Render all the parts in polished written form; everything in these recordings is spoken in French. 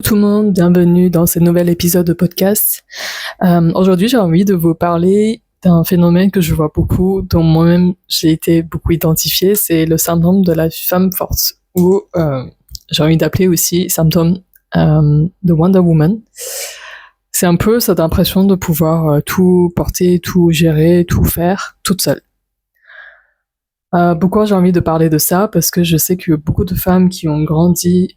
Tout le monde, bienvenue dans ce nouvel épisode de podcast. Aujourd'hui, j'ai envie de vous parler d'un phénomène que je vois beaucoup, dont moi-même j'ai été beaucoup identifiée, c'est le syndrome de la femme forte, ou j'ai envie d'appeler aussi symptôme de Wonder Woman. C'est un peu cette impression de pouvoir tout porter, tout gérer, tout faire toute seule. Pourquoi j'ai envie de parler de ça? Parce que je sais que beaucoup de femmes qui ont grandi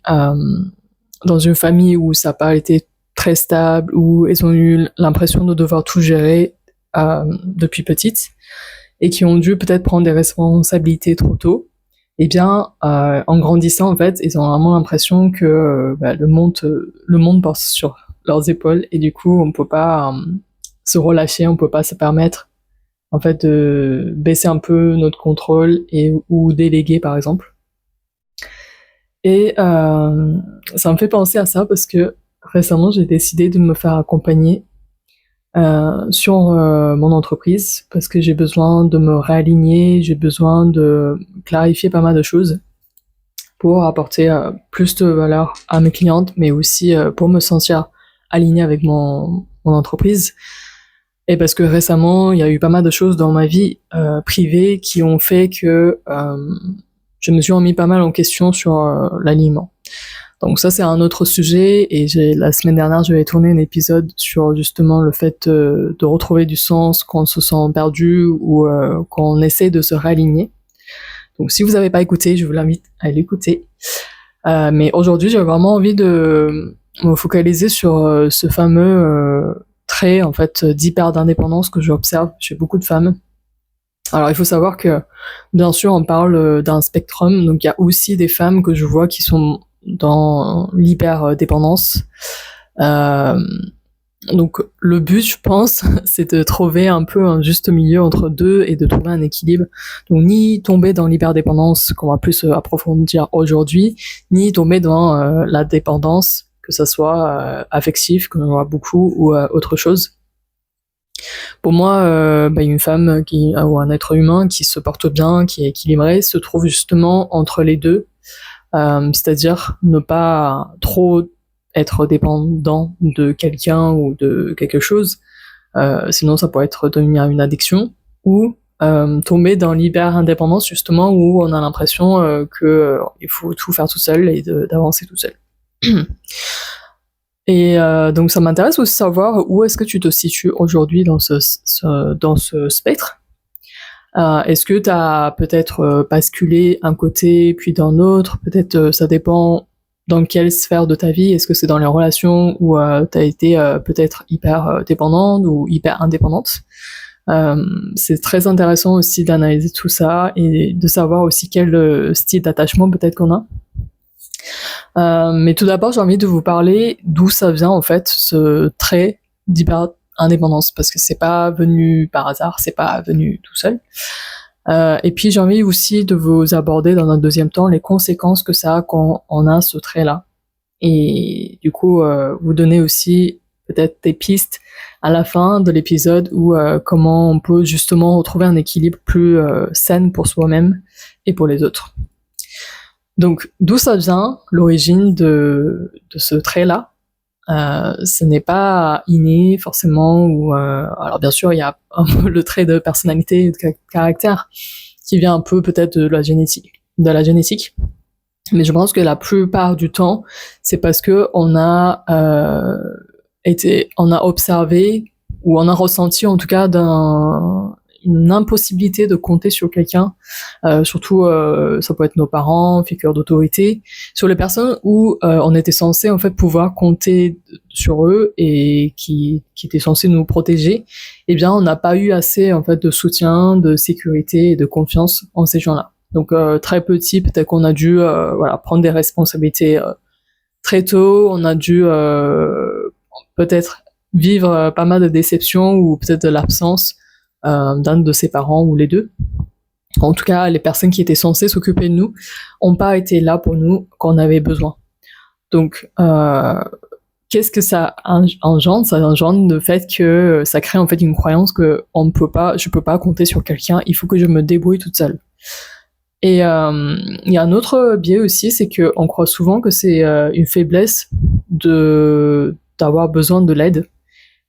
dans une famille où ça n'a pas été très stable, où elles ont eu l'impression de devoir tout gérer depuis petite, et qui ont dû peut-être prendre des responsabilités trop tôt, eh bien, en grandissant, en fait, ils ont vraiment l'impression que le monde porte sur leurs épaules, et du coup, on ne peut pas se relâcher, on ne peut pas se permettre en fait de baisser un peu notre contrôle ou déléguer, par exemple. Et ça me fait penser à ça parce que récemment, j'ai décidé de me faire accompagner sur mon entreprise parce que j'ai besoin de me réaligner, j'ai besoin de clarifier pas mal de choses pour apporter plus de valeur à mes clientes, mais aussi pour me sentir alignée avec mon entreprise. Et parce que récemment, il y a eu pas mal de choses dans ma vie privée qui ont fait que je me suis remis pas mal en question sur l'alignement. Donc ça, c'est un autre sujet, et la semaine dernière, j'avais tourné un épisode sur justement le fait de retrouver du sens quand on se sent perdu ou quand on essaie de se réaligner. Donc si vous n'avez pas écouté, je vous l'invite à l'écouter. Mais aujourd'hui, j'ai vraiment envie de me focaliser sur ce fameux trait en fait d'hyper d'indépendance que j'observe chez beaucoup de femmes. Alors il faut savoir que bien sûr on parle d'un spectrum, donc il y a aussi des femmes que je vois qui sont dans l'hyper dépendance. Donc le but, je pense, c'est de trouver un peu un juste milieu entre deux et de trouver un équilibre. Donc ni tomber dans l'hyperdépendance qu'on va plus approfondir aujourd'hui, ni tomber dans la dépendance, que ça soit affective, que l'on voit beaucoup, ou autre chose. Pour moi, une femme ou un être humain qui se porte bien, qui est équilibré, se trouve justement entre les deux, c'est-à-dire ne pas trop être dépendant de quelqu'un ou de quelque chose, sinon ça pourrait devenir une addiction, ou tomber dans l'hyper-indépendance justement où on a l'impression qu'il faut tout faire tout seul et d'avancer tout seul. Et donc ça m'intéresse aussi de savoir où est-ce que tu te situes aujourd'hui dans ce spectre. Est-ce que tu as peut-être basculé un côté puis d'un autre? Peut-être ça dépend dans quelle sphère de ta vie. Est-ce que c'est dans les relations où tu as été peut-être hyper dépendante ou hyper indépendante? C'est très intéressant aussi d'analyser tout ça et de savoir aussi quel style d'attachement peut-être qu'on a. Mais tout d'abord, j'ai envie de vous parler d'où ça vient en fait, ce trait d'hyper indépendance, parce que c'est pas venu par hasard, c'est pas venu tout seul. Et puis j'ai envie aussi de vous aborder dans un deuxième temps les conséquences que ça a quand on a ce trait-là. Et du coup, vous donner aussi peut-être des pistes à la fin de l'épisode où comment on peut justement retrouver un équilibre plus sain pour soi-même et pour les autres. Donc, d'où ça vient l'origine de ce trait-là? Ce n'est pas inné forcément, alors bien sûr il y a un peu le trait de personnalité et de caractère qui vient un peu peut-être de la génétique, mais je pense que la plupart du temps c'est parce que on a observé ou on a ressenti en tout cas une impossibilité de compter sur quelqu'un, surtout ça peut être nos parents, figures d'autorité, sur les personnes où on était censé en fait pouvoir compter sur eux et qui étaient censés nous protéger. Eh bien on n'a pas eu assez en fait de soutien, de sécurité et de confiance en ces gens-là. Donc très petit, peut-être qu'on a dû prendre des responsabilités très tôt, on a dû peut-être vivre pas mal de déceptions ou peut-être de l'absence d'un de ses parents ou les deux. En tout cas, les personnes qui étaient censées s'occuper de nous n'ont pas été là pour nous quand on avait besoin. Donc, qu'est-ce que ça engendre? Ça engendre le fait que ça crée en fait une croyance que je peux pas compter sur quelqu'un, il faut que je me débrouille toute seule. Et il y a un autre biais aussi, c'est qu'on croit souvent que c'est une faiblesse d'avoir besoin de l'aide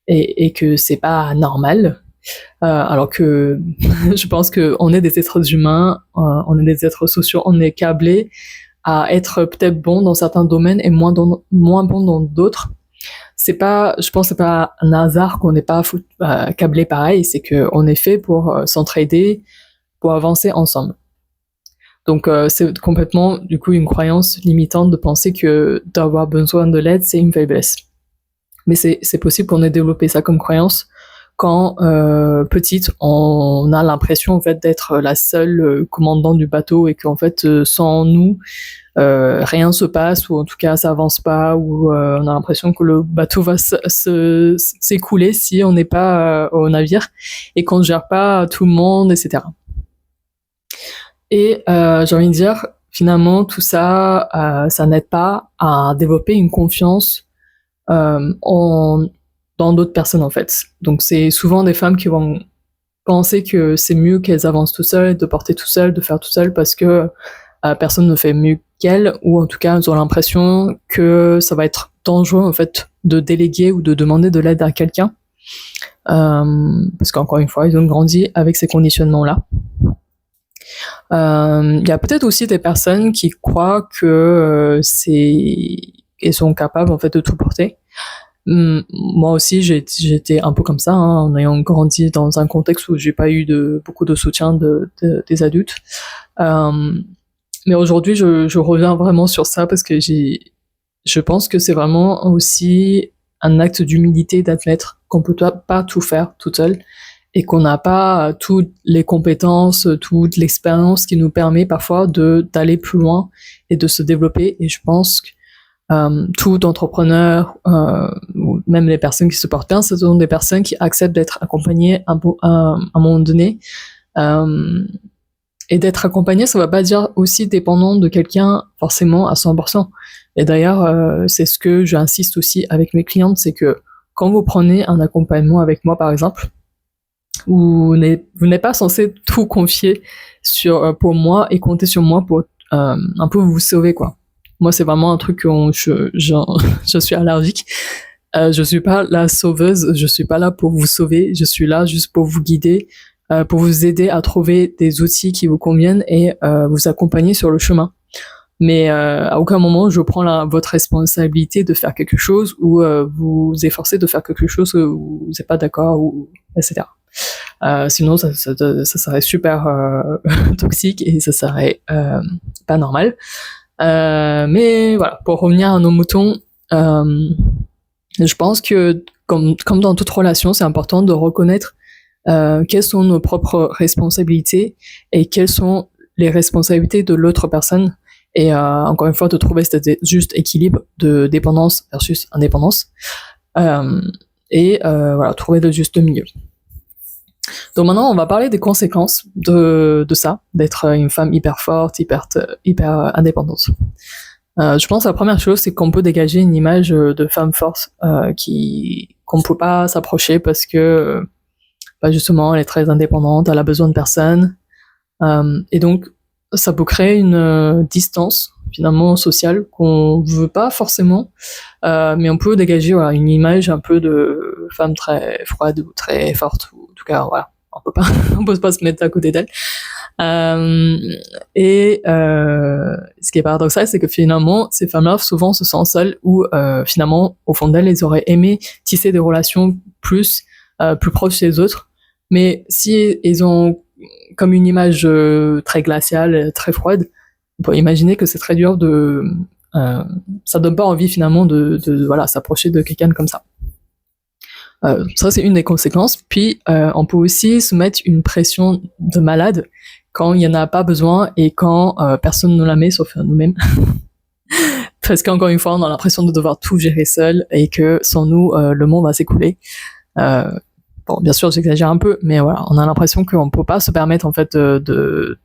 et que c'est pas normal. Alors que je pense qu'on est des êtres humains, on est des êtres sociaux, on est câblés à être peut-être bon dans certains domaines et moins bon dans d'autres. Je pense que c'est pas un hasard qu'on n'est pas câblé pareil, c'est qu'on est fait pour s'entraider, pour avancer ensemble. Donc c'est complètement du coup une croyance limitante de penser que d'avoir besoin de l'aide c'est une faiblesse. Mais c'est possible qu'on ait développé ça comme croyance quand petite on a l'impression en fait d'être la seule commandante du bateau et qu'en fait sans nous rien se passe ou en tout cas ça avance pas ou on a l'impression que le bateau va s'écouler si on n'est pas au navire et qu'on ne gère pas tout le monde, etc. Et j'ai envie de dire, finalement, tout ça, ça n'aide pas à développer une confiance dans d'autres personnes, en fait. Donc, c'est souvent des femmes qui vont penser que c'est mieux qu'elles avancent tout seules, de porter tout seul, de faire tout seul, parce que personne ne fait mieux qu'elles, ou en tout cas, elles ont l'impression que ça va être dangereux, en fait, de déléguer ou de demander de l'aide à quelqu'un. Parce qu'encore une fois, ils ont grandi avec ces conditionnements-là. Il y a peut-être aussi des personnes qui croient que elles sont capables en fait de tout porter. Moi aussi, j'étais un peu comme ça, hein, en ayant grandi dans un contexte où j'ai pas eu beaucoup de soutien des adultes. Mais aujourd'hui, je reviens vraiment sur ça parce que je pense que c'est vraiment aussi un acte d'humilité d'admettre qu'on peut pas tout faire toute seule et qu'on n'a pas toutes les compétences, toute l'expérience qui nous permet parfois d'aller plus loin et de se développer. Et je pense que tout entrepreneur, ou même les personnes qui se portent bien, ce sont des personnes qui acceptent d'être accompagnées à un moment donné. Et d'être accompagné, ça ne va pas dire aussi dépendant de quelqu'un forcément à 100%. Et d'ailleurs, c'est ce que j'insiste aussi avec mes clientes, c'est que quand vous prenez un accompagnement avec moi, par exemple, vous n'êtes pas censé tout confier pour moi et compter sur moi pour un peu vous sauver, quoi. Moi, c'est vraiment un truc où je suis allergique. Je suis pas la sauveuse, je suis pas là pour vous sauver, je suis là juste pour vous guider, pour vous aider à trouver des outils qui vous conviennent et vous accompagner sur le chemin. Mais à aucun moment je prends votre responsabilité de faire quelque chose ou vous efforcer de faire quelque chose que vous n'êtes pas d'accord, ou etc. Sinon ça serait super toxique et ça serait pas normal. Mais voilà, pour revenir à nos moutons, je pense que comme dans toute relation, c'est important de reconnaître quelles sont nos propres responsabilités et quelles sont les responsabilités de l'autre personne. Et encore une fois, de trouver cet juste équilibre de dépendance versus indépendance. Et voilà, trouver le juste milieu. Donc maintenant, on va parler des conséquences de ça, d'être une femme hyper forte, hyper indépendante. Je pense que la première chose, c'est qu'on peut dégager une image de femme forte qu'on ne peut pas s'approcher parce que justement, elle est très indépendante, elle a besoin de personne. Et donc, ça peut créer une distance finalement sociale qu'on veut pas forcément, mais on peut dégager une image un peu de femme très froide ou très forte, ou en tout cas voilà, on peut pas se mettre à côté d'elle. Et ce qui est paradoxal, c'est que finalement ces femmes-là souvent se sentent seules ou finalement au fond d'elles, elles auraient aimé tisser des relations plus proches des autres, mais si ils ont comme une image très glaciale, très froide, on peut imaginer que c'est très dur ça donne pas envie finalement de voilà, s'approcher de quelqu'un comme ça. Ça, c'est une des conséquences. Puis, on peut aussi se mettre une pression de malade quand il n'y en a pas besoin et quand personne ne la met sauf nous-mêmes. Parce qu'encore une fois, on a l'impression de devoir tout gérer seul et que sans nous, le monde va s'écouler. Bon, bien sûr, j'exagère un peu, mais voilà, on a l'impression qu'on ne peut pas se permettre en fait de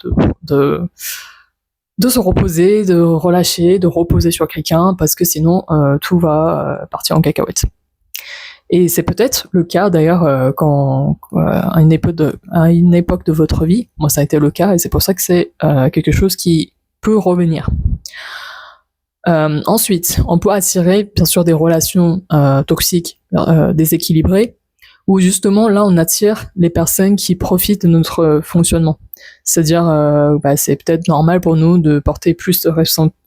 se reposer, de relâcher, de reposer sur quelqu'un, parce que sinon tout va partir en cacahuète. Et c'est peut-être le cas d'ailleurs à une époque de votre vie, moi ça a été le cas et c'est pour ça que c'est quelque chose qui peut revenir. Ensuite, on peut attirer bien sûr des relations toxiques, déséquilibrées, où justement là on attire les personnes qui profitent de notre fonctionnement. C'est-à-dire, c'est peut-être normal pour nous de porter plus de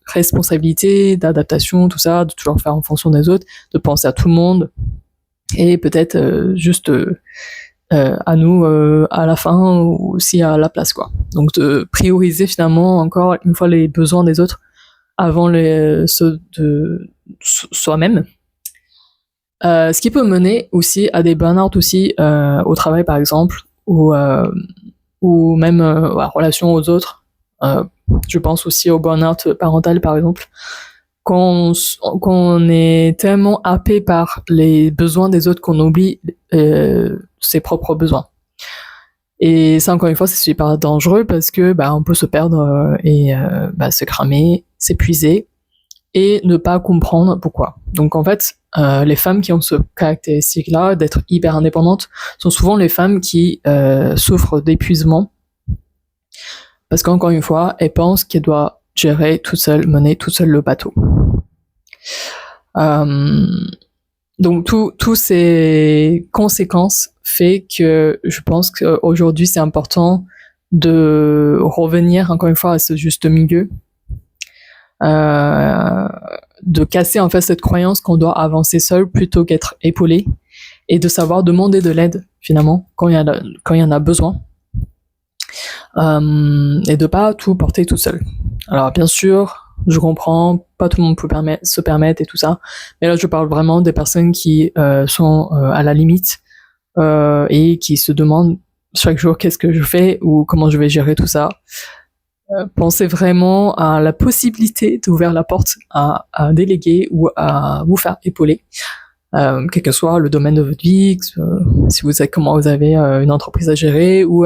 responsabilité, d'adaptation, tout ça, de toujours faire en fonction des autres, de penser à tout le monde, et peut-être juste à nous à la fin ou aussi à la place, quoi. Donc de prioriser finalement encore une fois les besoins des autres avant ceux de soi-même. Ce qui peut mener aussi à des burn-out aussi au travail par exemple, ou même en relation aux autres. Je pense aussi au burn-out parental par exemple. Quand on est tellement happé par les besoins des autres qu'on oublie ses propres besoins. Et ça, encore une fois, c'est super dangereux parce que on peut se perdre et se cramer, s'épuiser et ne pas comprendre pourquoi. Donc en fait, les femmes qui ont ce caractéristique-là d'être hyper indépendantes sont souvent les femmes qui souffrent d'épuisement parce qu'encore une fois, elles pensent qu'elles doivent gérer toute seule, mener toute seule le bateau. Donc tous ces conséquences fait que je pense qu'aujourd'hui c'est important de revenir encore une fois à ce juste milieu, de casser en fait cette croyance qu'on doit avancer seul plutôt qu'être épaulé, et de savoir demander de l'aide finalement quand il y en a besoin, et de pas tout porter tout seul. Alors bien sûr, je comprends, pas tout le monde peut se permettre et tout ça, mais là je parle vraiment des personnes qui sont à la limite et qui se demandent chaque jour qu'est-ce que je fais ou comment je vais gérer tout ça. Pensez vraiment à la possibilité d'ouvrir la porte à déléguer ou à vous faire épauler, quel que soit le domaine de votre vie, si vous avez une entreprise à gérer ou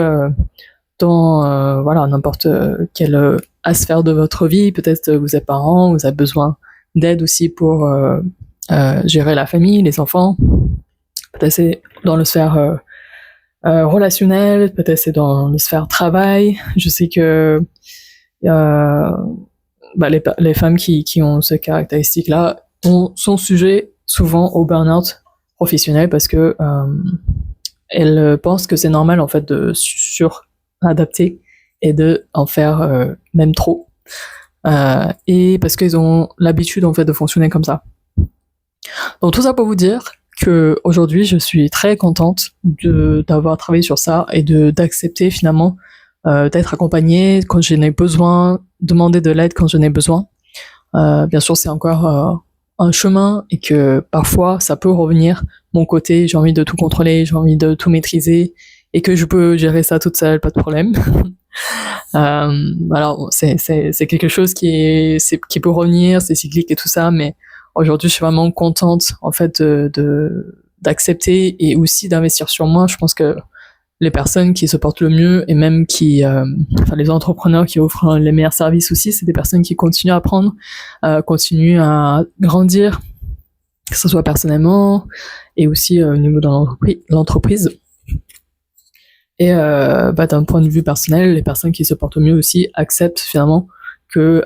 dans n'importe quelle sphère de votre vie. Peut-être vous êtes parent, vous avez besoin d'aide aussi pour gérer la famille, les enfants. Peut-être c'est dans le sphère relationnelle, peut-être c'est dans le sphère travail. Je sais que les femmes qui ont ces caractéristiques-là sont sujets souvent au burn-out professionnel parce que elles pensent que c'est normal en fait de suradapter et de en faire même trop, et parce qu'ils ont l'habitude en fait de fonctionner comme ça. Donc tout ça pour vous dire que aujourd'hui je suis très contente d'avoir travaillé sur ça et d'accepter finalement d'être accompagnée quand j'en ai besoin, demander de l'aide quand j'en ai besoin. Bien sûr c'est encore un chemin et que parfois ça peut revenir mon côté, j'ai envie de tout contrôler, j'ai envie de tout maîtriser et que je peux gérer ça toute seule, pas de problème. Alors c'est quelque chose qui peut revenir, c'est cyclique et tout ça, mais aujourd'hui je suis vraiment contente en fait d'accepter et aussi d'investir sur moi. Je pense que les personnes qui se portent le mieux et même les entrepreneurs qui offrent les meilleurs services aussi, c'est des personnes qui continuent à apprendre, continuent à grandir, que ce soit personnellement et aussi au niveau de l'entreprise. Et d'un point de vue personnel, les personnes qui se portent mieux aussi acceptent finalement que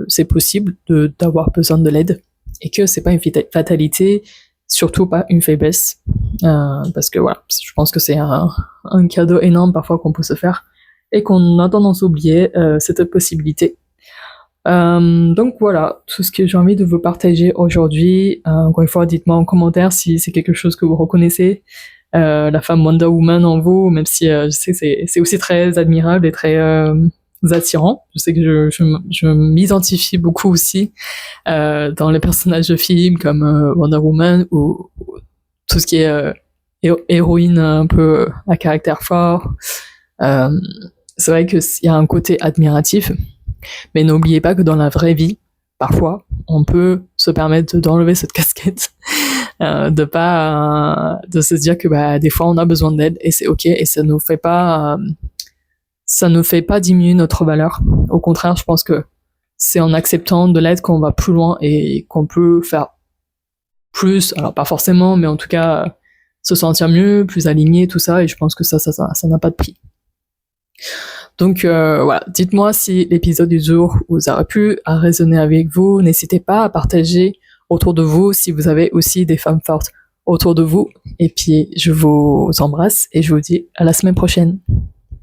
c'est possible d'avoir besoin de l'aide et que c'est pas une fatalité, surtout pas une faiblesse, parce que voilà, je pense que c'est un cadeau énorme parfois qu'on peut se faire et qu'on a tendance à oublier cette possibilité. Donc voilà, tout ce que j'ai envie de vous partager aujourd'hui. Encore une fois, dites-moi en commentaire si c'est quelque chose que vous reconnaissez, la femme Wonder Woman en vous, même si je sais que c'est aussi très admirable et très attirant. Je sais que je m'identifie beaucoup aussi dans les personnages de films comme Wonder Woman ou tout ce qui est héroïne un peu à caractère fort. C'est vrai qu'il y a un côté admiratif, mais n'oubliez pas que dans la vraie vie, parfois, on peut se permettre d'enlever cette casquette, de se dire que des fois on a besoin d'aide et c'est ok, et ça nous fait pas diminuer notre valeur. Au contraire, je pense que c'est en acceptant de l'aide qu'on va plus loin et qu'on peut faire plus, alors pas forcément, mais en tout cas se sentir mieux, plus aligné, tout ça, et je pense que ça n'a pas de prix. Donc voilà, dites-moi si l'épisode du jour vous aura pu résonner avec vous. N'hésitez pas à partager autour de vous si vous avez aussi des femmes fortes autour de vous. Et puis je vous embrasse et je vous dis à la semaine prochaine.